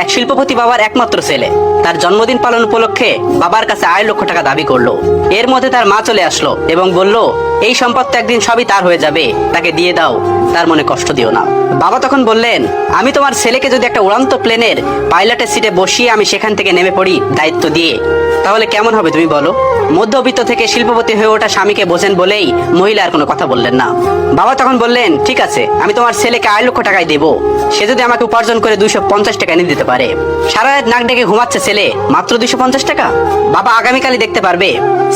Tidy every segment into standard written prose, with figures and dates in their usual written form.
এক শিল্পপতি বাবার একমাত্র ছেলে তার জন্মদিন পালন উপলক্ষে বাবার কাছে 2.5 লক্ষ টাকা দাবি করলো। এর মধ্যে তার মা চলে আসলো এবং বলল, এই সম্পদ তো একদিন সবই তার হয়ে যাবে, তাকে দিয়ে দাও, তার মনে কষ্ট দিও না। বাবা তখন বললেন, আমি তোমার ছেলেকে যদি একটা উড়ান্ত প্লেনের পাইলটের সিটে বসিয়ে আমি সেখান থেকে নেমে পড়ি দায়িত্ব দিয়ে, তাহলে কেমন হবে তুমি বলো? মধ্যবিত্ত থেকে শিল্পপতি হয়ে ওঠা স্বামীকে বোঝেন বলেই মহিলা আর কোনো কথা বললেন না। বাবা তখন বললেন, ঠিক আছে, আমি তোমার ছেলেকে 2.5 লক্ষ টাকায় দেবো, সে যদি আমাকে উপার্জন করে 250 টাকা এনে দিতে পারে। সারা রাত নাক ডেকে ঘুমাচ্ছে ছেলে, মাত্র 250 টাকা। বাবা আগামীকালই দেখতে পারবে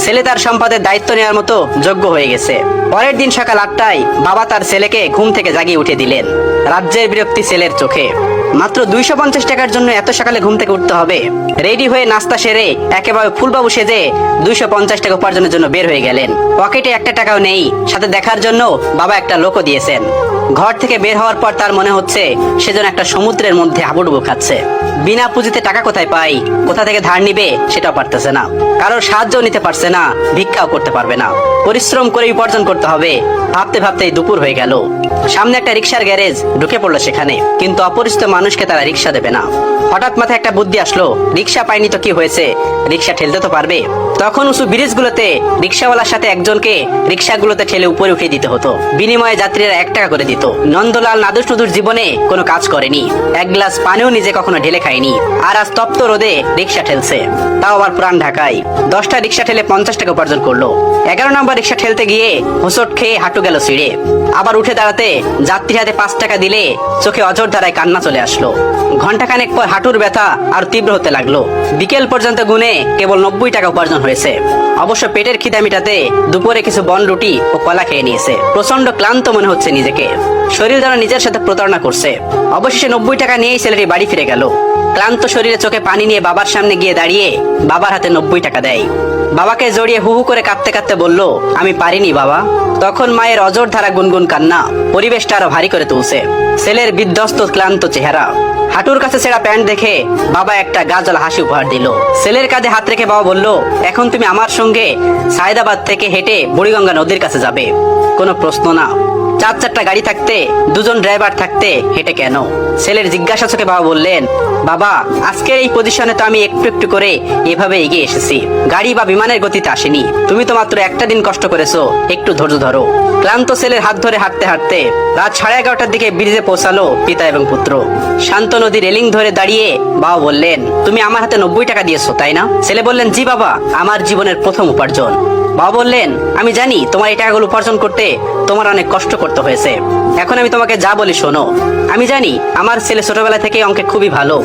ছেলে তার সম্পদের দায়িত্ব নেওয়ার মতো যোগ্য হয়ে গেছে। পরের দিন সকাল 8টায় বাবা তার ছেলেকে ঘুম থেকে জাগিয়ে উঠে দিলেন। রাজ্যের বিরক্তি ছেলের চোখে। মাত্র 250 টাকার জন্য এত সকালে ঘুম থেকে উঠতে হবে? রেডি হয়ে নাস্তা সেরে একেবারে ফুলবাবু সেজে 250 টাকা উপার্জনের জন্য বের হয়ে গেলেন। পকেটে একটা টাকাও নেই, সাথে দেখার জন্য বাবা একটা লোকও দিয়েছেন। ঘর থেকে বের হওয়ার পর তার মনে হচ্ছে সে যেন একটা সমুদ্রের মধ্যে হাবুডুবু খাচ্ছে। বিনা পুঁজিতে টাকা কোথায় পাই, কোথা থেকে ধার নিবে সেটাও পারতেছে না, কারোর সাহায্য নিতে পারছে না, ভিক্ষাও করতে পারবে না। পরিশ্রম করে উপার্জন করতে হবে। ভাবতে ভাবতেই দুপুর হয়ে গেল। সামনে একটা রিক্সার গ্যারেজ, ঢুকে পড়লো সেখানে, কিন্তু অপরিচিত মানুষকে তারা রিক্সা দেবে না। হঠাৎ মাথায় একটা বুদ্ধি আসলো, রিক্সা পাইনি তো কি হয়েছে, রিক্সা ঠেলতে তো পারবে। তখন উঁচু ব্রিজগুলোতে রিক্সাওয়ালার সাথে একজনকে রিক্সাগুলোতে ঠেলে উপরে উঠিয়ে দিতে হতো। বিনিময়ে যাত্রীরা 1 টাকা করে দিত। নন্দলাল নাদুস নুদুর জীবনে কোনো কাজ করেনি, এক গ্লাস পানিও নিজে কখনো ঢেলে খায়নি, আর আজ তপ্ত রোদে রিক্সা ঠেলছে, তাও আবার পুরান ঢাকায়। 10টা রিক্সা ঠেলে 50 টাকা উপার্জন করলো। 11 নম্বর রিক্সা ঠেলতে গিয়ে হোঁচট খেয়ে হাঁটু গেল ছিঁড়ে। আবার উঠে দাঁড়াতে যাত্রী হাতে 5 টাকা দিলে চোখে অঝোর ধারায় কান্না চলে আসলো। ঘন্টাখানেক পর হাঁটুর ব্যথা আর তীব্র হতে লাগলো। বিকেল পর্যন্ত গুনে কেবল 90 টাকা উপার্জন হয়েছে। অবশ্য পেটের খিদা মিটাতে দুপুরে কিছু বন রুটি ও কলা খেয়ে নিয়েছে। প্রচন্ড ক্লান্ত মনে হচ্ছে নিজেকে, শরীর যেন নিজের সাথে প্রতারণা করছে। অবশেষে 90 টাকা নিয়েই ছেলেটি বাড়ি ফিরে গেল। ক্লান্ত শরীরে চোখে পানি নিয়ে বাবার সামনে গিয়ে দাঁড়িয়ে বাবার হাতে 90 টাকা দেয়। বাবাকে জড়িয়ে হু হু করে কাঁদতে কাঁদতে বলল, আমি পারিনি বাবা। তখন মায়ের অজর ধারা গুনগুন কান্না পরিবেশটা আরো ভারী করে তুলছে। ছেলের বিধ্বস্ত ক্লান্ত চেহারা, হাঁটুর কাছে ছেঁড়া প্যান্ট দেখে বাবা একটা গাজল হাসি উপহার দিল। ছেলের কাঁধে হাত রেখে বাবা বলল, এখন তুমি আমার সঙ্গে সায়দাবাদ থেকে হেঁটে বুড়িগঙ্গা নদীর কাছে যাবে। কোনো প্রশ্ন না। 4-4টা গাড়ি থাকতে, 2জন ড্রাইভার থাকতে হেঁটে কেন? ছেলের জিজ্ঞাসা চোখে বাবা বললেন, বাবা আজকের এই পজিশনে তো আমি একটু একটু করে এভাবে এগিয়ে এসেছি, গাড়ি বা বিমানের গতিতে আসেনি। তুমি তো মাত্র একটা দিন কষ্ট করেছো, একটু ধৈর্য ধরো। ক্লান্ত ছেলের হাত ধরে হাঁটতে হাঁটতে রাত 11:30টার দিকে ব্রিজে পৌঁছালো পিতা এবং পুত্র। শান্ত নদী রেলিং ধরে দাঁড়িয়ে বাবা বললেন, তুমি আমার হাতে 90 টাকা দিয়েছো তাই না? ছেলে বললেন, জি বাবা, আমার জীবনের প্রথম উপার্জন। বাবা বললেন, আমি জানি তোমার এই টাকাগুলো উপার্জন করতে তোমার অনেক কষ্ট করতে হয়েছে। এখন আমি তোমাকে যা বলি শোনো। আমি জানি আমার ছেলে ছোটবেলা থেকে অঙ্কে খুবই ভালো।